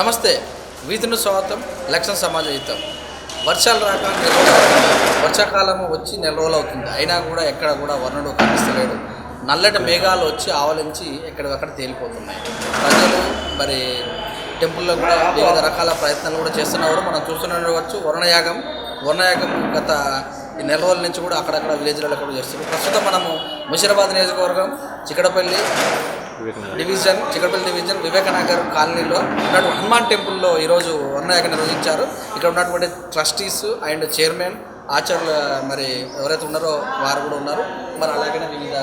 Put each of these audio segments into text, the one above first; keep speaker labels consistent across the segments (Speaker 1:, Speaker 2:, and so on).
Speaker 1: నమస్తే, వీధిని స్వాగతం. ఎలక్షన్ సమాజ హితం. వర్షాలు రాక వర్షాకాలం వచ్చి నెల రోజులు అవుతుంది, అయినా కూడా ఎక్కడ కూడా వర్ణుడు కనిపిస్తలేడు. నల్లటి మేఘాలు వచ్చి ఆవలించి ఎక్కడికక్కడ తేలిపోతున్నాయి. ప్రజలు మరి టెంపుల్లో కూడా వివిధ రకాల ప్రయత్నాలు కూడా చేస్తున్నారు. మనం చూస్తుండవచ్చు వర్ణయాగం గత ఈ నెల రోజుల నుంచి కూడా అక్కడక్కడ విలేజ్లలో కూడా చేస్తున్నారు. ప్రస్తుతం మనము ముషీరాబాద్ నియోజకవర్గం చిక్కడపల్లి డివిజన్ వివేకనగర్ కాలనీలో ఉన్నటువంటి హనుమాన్ టెంపుల్లో ఈరోజు వర్ణయాగం నిర్వహించారు. ఇక్కడ ఉన్నటువంటి ట్రస్టీస్ అండ్ చైర్మన్ ఆచార్యులు మరి ఎవరైతే ఉన్నారో వారు కూడా ఉన్నారు. మరి అలాగనే వివిధ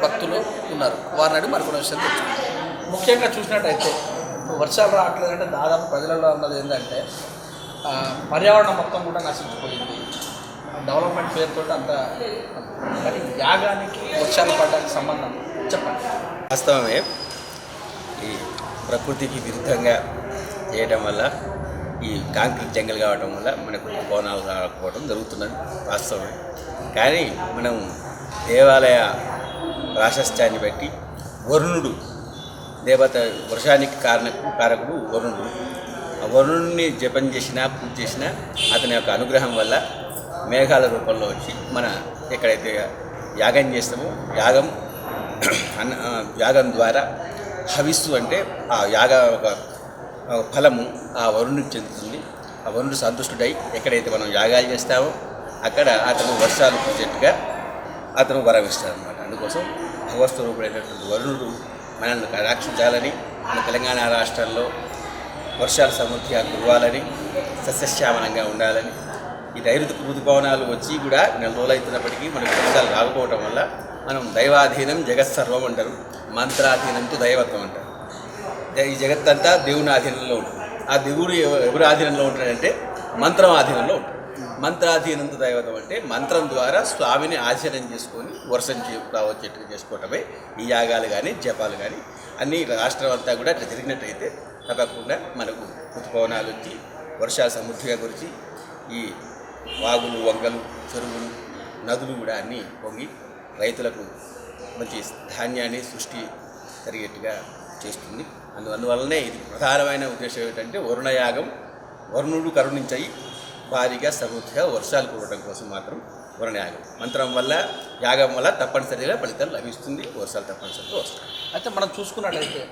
Speaker 1: భక్తులు ఉన్నారు. వారిని అడిగి మరికొన్ని విషయాలు తెచ్చుకుంటారు. ముఖ్యంగా చూసినట్టయితే వర్షాలు రావట్లేదంటే దాదాపు ప్రజలలో ఉన్నది ఏంటంటే పర్యావరణం మొత్తం కూడా నశించిపోయింది. డెవలప్మెంట్ పేరుతో అంత మరి యాగానికి వర్షాలు పడడానికి సంబంధం చెప్పండి.
Speaker 2: వాస్తవమే, ఈ ప్రకృతికి విరుద్ధంగా చేయడం వల్ల ఈ కాంక్రీట్ జంగల్ కావడం వల్ల మనకు కోణాలు రాకపోవడం జరుగుతున్నది వాస్తవమే. కానీ మనం దేవాలయ ప్రాశస్త్యాన్ని బట్టి వరుణుడు దేవత, వర్షానికి కారకుడు వరుణుడు. ఆ వరుణుడిని జపం చేసినా పూజ చేసినా అతని యొక్క అనుగ్రహం వల్ల మేఘాల రూపంలో వచ్చి మన ఎక్కడైతే యాగం చేస్తామో యాగం ద్వారా హవిస్సు అంటే ఆ యాగ ఒక ఫలము ఆ వరుణుడికి చెందుతుంది. ఆ వరుణుడు సంతుష్టుడై ఎక్కడైతే మనం యాగాలు చేస్తామో అక్కడ అతను వర్షాలు కురిచేట్టుగా అతను వరమిస్తాడు అన్నమాట. అందుకోసం భగవత్స్వరూపుడైనటువంటి వరుణుడు మనల్ని రక్షించాలని, మన తెలంగాణ రాష్ట్రంలో వర్షాలు సమృద్ధిగా కురవాలని, సస్యశ్యామలంగా ఉండాలని, ఈ ఋతుపవనాలు వచ్చి కూడా నెల రోజులు అవుతున్నప్పటికీ మనకు వర్షాలు రాకపోవడం వల్ల మనం దైవాధీనం జగత్సర్వం అంటారు, మంత్రాధీనంతో దైవత్వం అంటారు. ఈ జగత్తంతా దేవుని ఆధీనంలో ఉంటుంది. ఆ దేవుడు ఎవరి ఆధీనంలో ఉంటాడంటే మంత్రం ఆధీనంలో ఉంటాడు. మంత్రాధీనంతో దైవత్వం అంటే మంత్రం ద్వారా స్వామిని ఆచరణ చేసుకొని వర్షం వచ్చేట్టుగా చేసుకోవటమే ఈ యాగాలు కానీ జపాలు కానీ అన్ని రాష్ట్రం అంతా కూడా ఇట్లా జరిగినట్టయితే తప్పకుండా మనకు ఋతుపవనాలు వచ్చి వర్షాలు సమృద్ధిగా కురిచి ఈ వాగులు, వంగలు, చెరువులు, నదులు కూడా అన్నీ పొంగి రైతులకు మంచి ధాన్యాన్ని సృష్టి జరిగేట్టుగా చేస్తుంది. అందువల్లనే ఇది ప్రధానమైన ఉద్దేశం ఏమిటంటే వరుణయాగం, వరుణుడు కరుణించాయి భారీగా సమృద్ధిగా వర్షాలు కురవడం కోసం మాత్రం వరుణయాగం. మంత్రం వల్ల, యాగం వల్ల తప్పనిసరిగా ఫలితాలు లభిస్తుంది, వర్షాలు తప్పనిసరిగా వస్తాయి.
Speaker 1: అయితే మనం చూసుకున్నట్టయితే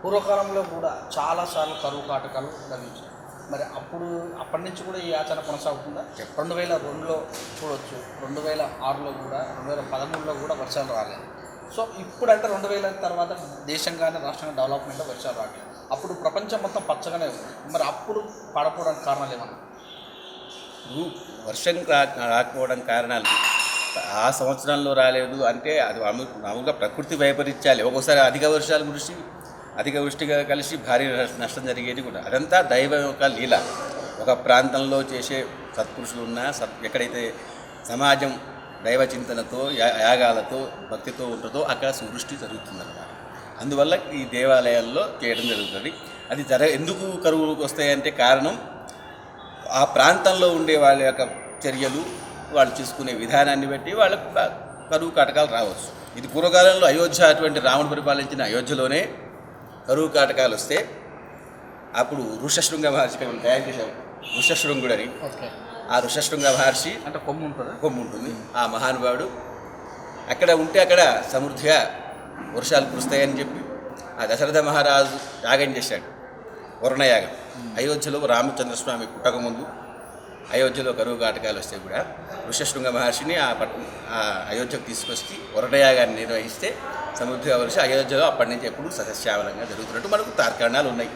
Speaker 1: పూర్వకాలంలో కూడా చాలాసార్లు కరువు కాటకాలు లభించాయి. మరి అప్పటి నుంచి కూడా ఈ ఆచరణ కొనసాగుతుందా? 2002లో చూడవచ్చు, 2006లో కూడా, 2013లో కూడా వర్షాలు రాలేదు. సో ఇప్పుడంటే 2000 తర్వాత దేశం కానీ రాష్ట్రంగా డెవలప్మెంట్లో వర్షాలు రావట్లేదు. అప్పుడు ప్రపంచం మొత్తం పచ్చగానే ఉంది. మరి అప్పుడు పడపోవడానికి కారణాలు ఏమన్నా?
Speaker 2: వర్షం రాకపోవడం కారణాలు ఆ సంవత్సరంలో రాలేదు అంటే అది మామూలుగా ప్రకృతి వైపరీత్యాలు. ఒక్కోసారి అధిక వృష్టిగా కలిసి భారీ నష్టం జరిగేది కూడా. అదంతా దైవం యొక్క లీల. ఒక ప్రాంతంలో చేసే సత్పురుషులు ఉన్నా ఎక్కడైతే సమాజం దైవ చింతనతో, యాగాలతో, భక్తితో ఉంటుందో అక్కడ సువృష్టి జరుగుతుందన్నమాట. అందువల్ల ఈ దేవాలయాల్లో చేయడం జరుగుతుంది. అది ఎందుకు కరువులకు వస్తాయంటే కారణం ఆ ప్రాంతంలో ఉండే వాళ్ళ యొక్క చర్యలు, వాళ్ళు చేసుకునే విధానాన్ని బట్టి వాళ్ళకు కరువు కాటకాలు రావచ్చు. ఇది పూర్వకాలంలో అయోధ్య, అటువంటి రాముడు పరిపాలించిన అయోధ్యలోనే కరువు కాటకాలు వస్తే అప్పుడు ఋషశృంగ మహర్షి తయారు చేశారు ఋషశృంగుడని. ఆ ఋషశృంగ మహర్షి
Speaker 1: అంటే
Speaker 2: కొమ్ము ఉంటుంది. ఆ మహానుభావుడు అక్కడ ఉంటే అక్కడ సమృద్ధిగా వర్షాలు కురుస్తాయని చెప్పి ఆ దశరథ మహారాజు యాగం చేశాడు, వరుణయాగం. అయోధ్యలో రామచంద్రస్వామి పుట్టకముందు అయోధ్యలో కరువు కాటకాలు వస్తే కూడా ఋషశృంగ మహర్షిని ఆ అయోధ్యకు తీసుకొచ్చి వరుణయాగాన్ని నిర్వహిస్తే సమృద్ధిగా వర్షం అయోధ్యలో అప్పటి నుంచి ఎప్పుడు సస్యశ్యామలంగా జరుగుతున్నట్టు మనకు తార్కాణాలు ఉన్నాయి.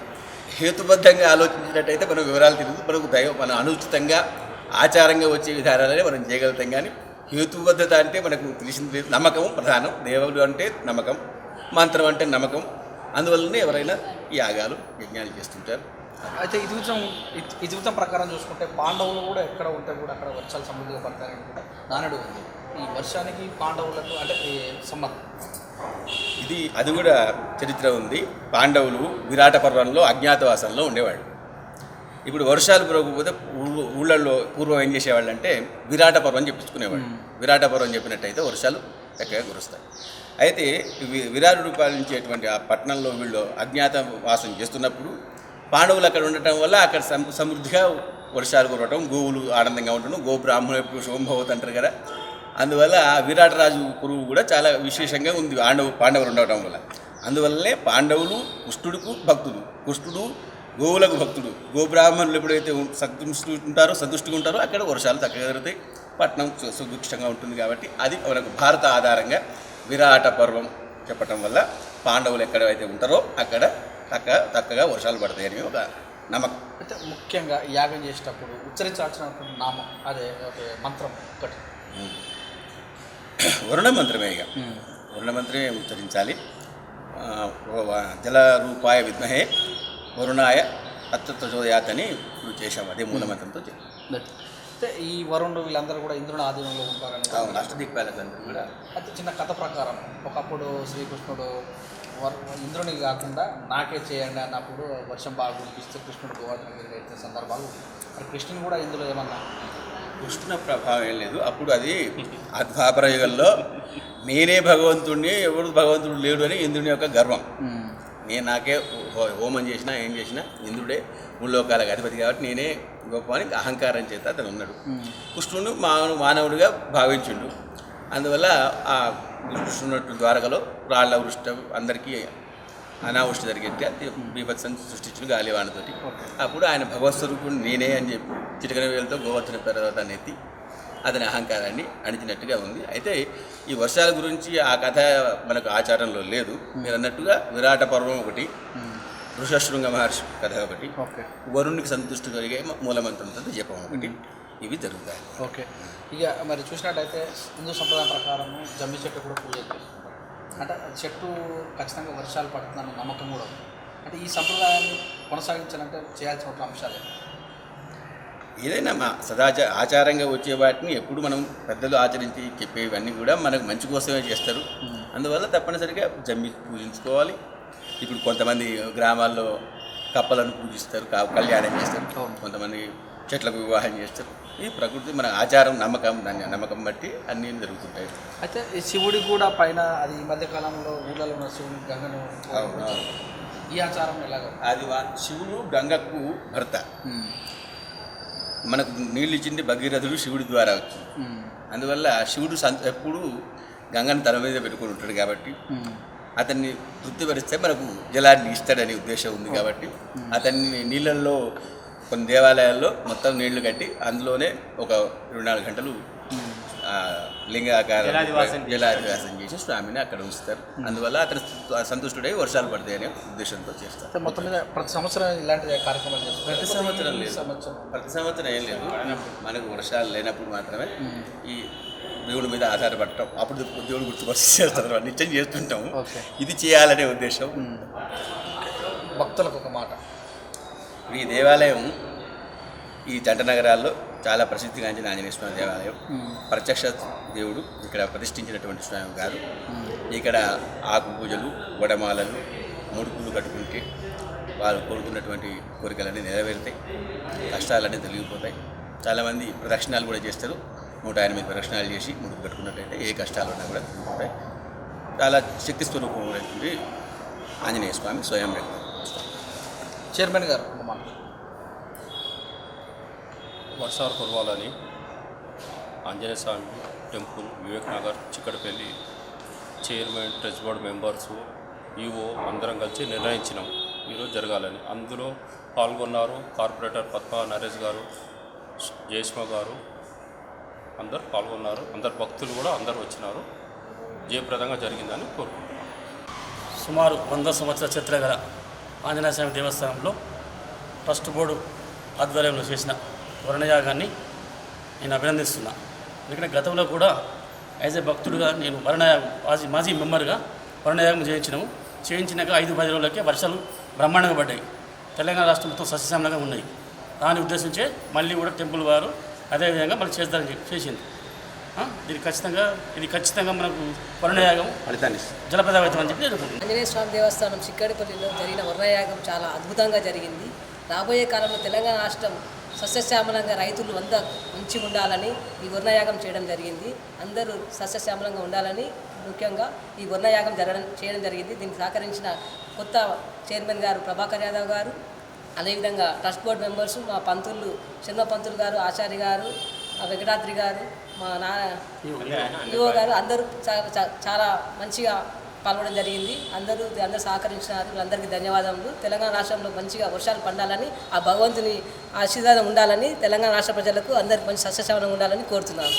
Speaker 2: హేతుబద్ధంగా ఆలోచించినట్టయితే మనం వివరాలు తిరుగుతూ మనకు మనం అనుచితంగా ఆచారంగా వచ్చే విధానాలనే మనం చేయగలుగుతాం. కానీ హేతుబద్ధత అంటే మనకు తెలిసింది నమ్మకం ప్రధానం. దేవుడు అంటే నమ్మకం, మంత్రం అంటే నమ్మకం. అందువల్లనే ఎవరైనా ఈ యాగాలు, యజ్ఞాలు చేస్తుంటారు.
Speaker 1: అయితే ఈ జీవితం ప్రకారం చూసుకుంటే పాండవులు కూడా ఎక్కడ ఉంటే కూడా అక్కడ వర్షాలు సమృద్ధిగా పడతారని కూడా నానుడు ఉంది. ఈ వర్షానికి పాండవులకు అంటే సంబంధం
Speaker 2: అది కూడా చరిత్ర ఉంది. పాండవులు విరాట పర్వంలో అజ్ఞాతవాసంలో ఉండేవాళ్ళు. ఇప్పుడు వర్షాలు కురవకపోతే ఊళ్ళల్లో పూర్వం ఏం చేసేవాళ్ళు అంటే విరాట పర్వం చెప్పించుకునేవాళ్ళు. విరాట పర్వం చెప్పినట్టయితే వర్షాలు చక్కగా కురుస్తాయి. అయితే విరాటుడు పాలించేటువంటి ఆ పట్టణంలో వీళ్ళు అజ్ఞాతవాసం చేస్తున్నప్పుడు పాండవులు అక్కడ ఉండటం వల్ల అక్కడ సమృద్ధిగా వర్షాలు కురవటం, గోవులు ఆనందంగా ఉండటం, గో బ్రాహ్మణుడు శోభవతి అంటారు కదా. అందువల్ల విరాటరాజు కురువు కూడా చాలా విశేషంగా ఉంది పాండవులు ఉండటం వల్ల. అందువల్లనే పాండవులు కృష్ణుడికి భక్తుడు, కృష్ణుడు గోవులకు భక్తుడు. గోబ్రాహ్మణులు ఎప్పుడైతే సంతుష్టిగా ఉంటారో అక్కడ వర్షాలు చక్కగా జరుగుతాయి, పట్టణం సుభిక్షంగా ఉంటుంది. కాబట్టి అది మనకు భారత ఆధారంగా విరాట పర్వం చెప్పటం వల్ల పాండవులు ఎక్కడైతే ఉంటారో అక్కడ చక్కగా వర్షాలు పడతాయని ఒక నమ్మకం.
Speaker 1: అయితే ముఖ్యంగా యాగం చేసేటప్పుడు ఉచ్చరించాల్సినటువంటి నామం అదే మంత్రం ఒకటి
Speaker 2: వరుణ మంత్రమే. ఇక వరుణ మంత్రమే ఉచ్చరించాలి. జల రూపాయ విద్మహే వరుణాయ అత్యుత్తజోయాత్ అని ఇప్పుడు చేశాము. అదే మూలమంత్రంతో
Speaker 1: అయితే ఈ వరుణుడు వీళ్ళందరూ కూడా ఇంద్రుని ఆధీనంలో ఉంటారని
Speaker 2: అష్టదిక్పాలకందరూ కూడా.
Speaker 1: అయితే చిన్న కథ ప్రకారం ఒకప్పుడు శ్రీకృష్ణుడు ఇంద్రుని కాకుండా నాకే చేయండి అన్నప్పుడు వర్షం బాగా కురిపిస్తే కృష్ణుడు గోవర్ధన గిరి ఎత్తిన సందర్భాలు. మరి కృష్ణుని కూడా ఇందులో ఏమన్నా
Speaker 2: కృష్ణ ప్రభావం ఏం లేదు. అప్పుడు అది ద్వాపర యుగంలో నేనే భగవంతుడిని, ఎవడు భగవంతుడు లేడు అని ఇంద్రుని యొక్క గర్వం. నాకే హోమం చేసినా ఏం చేసినా ఇంద్రుడే ముల్లోకాలకు అధిపతి కాబట్టి నేనే గొప్ప అని అహంకారం చేత అతను ఉన్నాడు. కృష్ణుడు మానవుడిగా భావించిండు. అందువల్ల ఆ కృష్ణుడు ద్వారకలో రాళ్ల వృష్టి అందరికీ అనావృష్టి జరిగేట్టు బీభత్సం సృష్టించిన గాలివానతోటి. అప్పుడు ఆయన భగవత్ స్వరూపుడు నేనే అని చెప్పి చిటికన వేలతో గోవర్ధన పర్వతాన్ని ఎత్తి అతని అహంకారాన్ని అణిచినట్టుగా ఉంది. అయితే ఈ వర్షాల గురించి ఆ కథ మనకు ఆచారంలో లేదు. మీరు అన్నట్టుగా విరాట పర్వం ఒకటి, ఋషశృంగ మహర్షి కథ ఒకటి, వరుణునికి సంతుష్టి కలిగే మూలమంత్రంతో జపం ఒకటి, ఇవి జరుగుతాయి.
Speaker 1: ఓకే. ఇక మరి చూసినట్టయితే హిందూ సంప్రదాయం ప్రకారం జమ్మి చెట్టు కూడా పూజ చేస్తుంటారు. అంటే చెట్టు ఖచ్చితంగా వర్షాలు పడుతుందన్న నమ్మకం కూడా ఉంది. అంటే ఈ సంప్రదాయాన్ని కొనసాగించాలంటే చేయాల్సిన అంశాలే
Speaker 2: ఏదైనా ఆచారంగా వచ్చే వాటిని ఎప్పుడు మనం పెద్దలు ఆచరించి చెప్పేవన్నీ కూడా మనకు మంచి కోసమే చేస్తారు. అందువల్ల తప్పనిసరిగా జమ్మి పూజించుకోవాలి. ఇప్పుడు కొంతమంది గ్రామాల్లో కప్పలను పూజిస్తారు, కళ్యాణం చేస్తారు, కొంతమంది చెట్లకు వివాహం చేస్తారు. ఈ ప్రకృతి మన ఆచారం, నమ్మకం, దాన్ని నమ్మకం బట్టి అన్నీ జరుగుతుంటాయి.
Speaker 1: అయితే ఈ శివుడి కూడా పైన అది ఈ మధ్యకాలంలో ఊళ్ళలో ఉన్న శివుని గంగను ఈ ఆచారం ఎలాగ
Speaker 2: అది శివుడు గంగకు భర్త. మనకు నీళ్ళు ఇచ్చింది భగీరథుడు శివుడి ద్వారా వచ్చింది. అందువల్ల శివుడు ఎప్పుడు గంగను తల మీద పెట్టుకుని ఉంటాడు కాబట్టి అతన్ని తృప్తిపరిస్తే మనకు జలాన్ని ఇస్తాడనే ఉద్దేశం ఉంది. కాబట్టి అతన్ని నీళ్ళల్లో కొన్ని దేవాలయాల్లో మొత్తం నీళ్లు కట్టి అందులోనే ఒక 24 గంటలు లింగాకారం జలాదివాసం చేసి స్వామిని అక్కడ ఉంచుతారు. అందువల్ల అతను సంతుష్టుడై వర్షాలు పడతాయనే ఉద్దేశంతో చేస్తారు.
Speaker 1: మొత్తం మీద ప్రతి సంవత్సరం ఇలాంటి కార్యక్రమాలు చేస్తారు.
Speaker 2: ప్రతి సంవత్సరం లేదు, ప్రతి సంవత్సరం ఏం లేదు. మనకు వర్షాలు లేనప్పుడు మాత్రమే ఈ దేవుడి మీద ఆధారపడటం, అప్పుడు దేవుడు గుర్తుకొచ్చి చేస్తారు, నిత్యం చేస్తుంటాము. ఇది చేయాలనే ఉద్దేశం.
Speaker 1: భక్తులకు ఒక మాట,
Speaker 2: ఈ దేవాలయం ఈ జంట నగరాల్లో చాలా ప్రసిద్ధిగాంచిన ఆంజనేయ స్వామి దేవాలయం. ప్రత్యక్ష దేవుడు ఇక్కడ ప్రతిష్ఠించినటువంటి స్వామి గారు. ఇక్కడ ఆకు పూజలు, వడమాలలు, ముడుపులు కట్టుకుంటే వారు కోరుకున్నటువంటి కోరికలన్నీ నెరవేరుతాయి, కష్టాలన్నీ తొలగిపోతాయి. చాలామంది ప్రదక్షిణాలు కూడా చేస్తారు. 108 ప్రదక్షిణాలు చేసి ముడుపు కట్టుకున్నట్టయితే ఏ కష్టాలు ఉన్నా కూడా తొలగిపోతాయి. చాలా శక్తి స్వరూపమైనటువంటి ఆంజనేయ స్వామి స్వయం వ్యక్తం.
Speaker 1: చైర్మన్ గారు,
Speaker 3: వర్షాలు కురవాలని Anjaneya Swamy temple, Vivek Nagar, Chikkadpally chairman, trust board members, EO అందరం కలిసి నిర్ణయించినాం ఈరోజు జరగాలని. అందులో పాల్గొన్నారు కార్పొరేటర్ పద్మా నరేష్ గారు, జయస్మ గారు, అందరు పాల్గొన్నారు. అందరు భక్తులు కూడా అందరు వచ్చినారు. జయప్రదంగా జరిగిందని కోరుకుంటున్నాం.
Speaker 4: సుమారు 100 సంవత్సరాల చరిత్ర గల ఆంజనేయ స్వామి దేవస్థానంలో ట్రస్ట్ బోర్డు ఆధ్వర్యంలో చేసిన వర్ణయాగాన్ని నేను అభినందిస్తున్నా. ఎందుకంటే గతంలో కూడా యాజ్ ఏ భక్తుడిగా నేను మాజీ మెంబర్గా వర్ణయాగం చేయించినాక 5-10 రోజులకే వర్షాలు బ్రహ్మాండంగా పడ్డాయి. తెలంగాణ రాష్ట్రం మొత్తం సస్యశ్యామలంగా ఉన్నాయి. దాన్ని ఉద్దేశించే మళ్ళీ కూడా టెంపుల్ వారు అదేవిధంగా మళ్ళీ చేస్తారని చేసింది. ఇది ఖచ్చితంగా మనకు వర్ణయాగం జలప్రదావితం అని చెప్పి జరుగుతుంది.
Speaker 5: ఆంజనేయ స్వామి దేవస్థానం చిక్కడపల్లిలో జరిగిన వర్ణయాగం చాలా అద్భుతంగా జరిగింది. రాబోయే కాలంలో తెలంగాణ రాష్ట్రం సస్యశ్యామలంగా రైతులు అంతా మంచిగా ఉండాలని ఈ వర్ణయాగం చేయడం జరిగింది. అందరూ సస్యశ్యామలంగా ఉండాలని ముఖ్యంగా ఈ వర్ణయాగం చేయడం జరిగింది. దీనికి సహకరించిన కొత్త చైర్మన్ గారు ప్రభాకర్ యాదవ్ గారు, అదేవిధంగా ట్రస్ట్ బోర్డు మెంబర్స్ మా పంతులు శర్మ పంతులు గారు, ఆచార్య గారు, వెంకటాద్రి గారు, మా యువ గారు అందరూ చాలా మంచిగా పాల్గొనడం జరిగింది. అందరూ సహకరించినారు. వీళ్ళందరికీ ధన్యవాదములు. తెలంగాణ రాష్ట్రంలో మంచిగా వర్షాలు పండాలని, ఆ భగవంతుని ఆశీర్వాదం ఉండాలని, తెలంగాణ రాష్ట్ర ప్రజలకు అందరికీ మంచి సస్యశ్యామలంగా ఉండాలని కోరుతున్నాను.